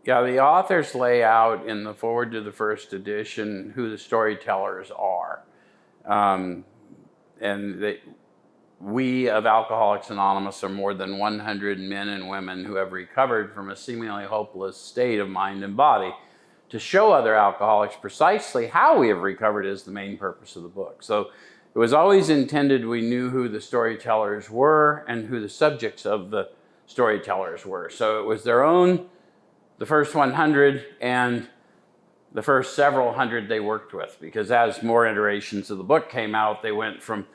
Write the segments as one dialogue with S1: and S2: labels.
S1: Yeah, the authors lay out in the foreword to the first edition who the storytellers are. And we of Alcoholics Anonymous are more than 100 men and women who have recovered from a seemingly hopeless state of mind and body. To show other alcoholics precisely how we have recovered is the main purpose of the book. So it was always intended we knew who the storytellers were and who the subjects of the storytellers were. So it was their own, the first 100 and the first several hundred they worked with, because as more iterations of the book came out, they went from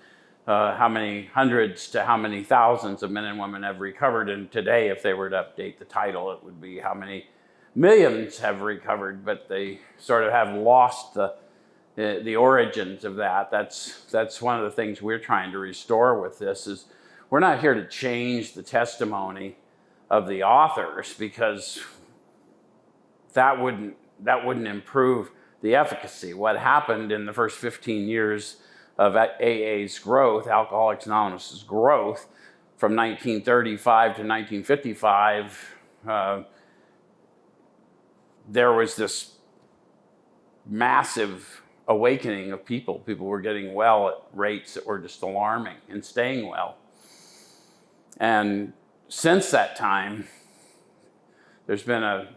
S1: how many hundreds to how many thousands of men and women have recovered. And today, if they were to update the title, it would be how many millions have recovered, but they sort of have lost the origins of that. That's one of the things we're trying to restore with this. Is we're not here to change the testimony of the authors, because that wouldn't improve the efficacy. What happened in the first 15 years of AA's growth, Alcoholics Anonymous's growth, from 1935 to 1955, there was this massive awakening of people. People were getting well at rates that were just alarming and staying well. And since that time, there's been a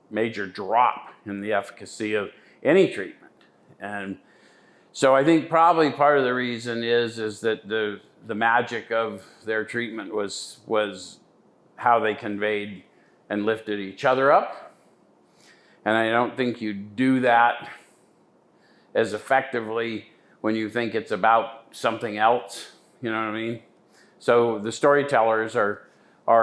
S1: major drop in the efficacy of any treatment. And so I think probably part of the reason is that the magic of their treatment was how they conveyed and lifted each other up. And I don't think you do that as effectively when you think it's about something else, you know what I mean? So the storytellers are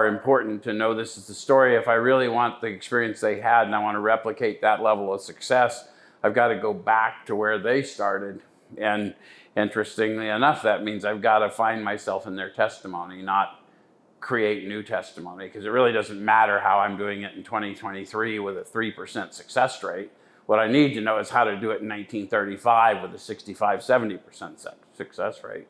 S1: important to know this is the story. If I really want the experience they had and I want to replicate that level of success, I've got to go back to where they started. And interestingly enough, that means I've got to find myself in their testimony, not create new testimony, because it really doesn't matter how I'm doing it in 2023 with a 3% success rate. What I need to know is how to do it in 1935 with a 65-70% success rate.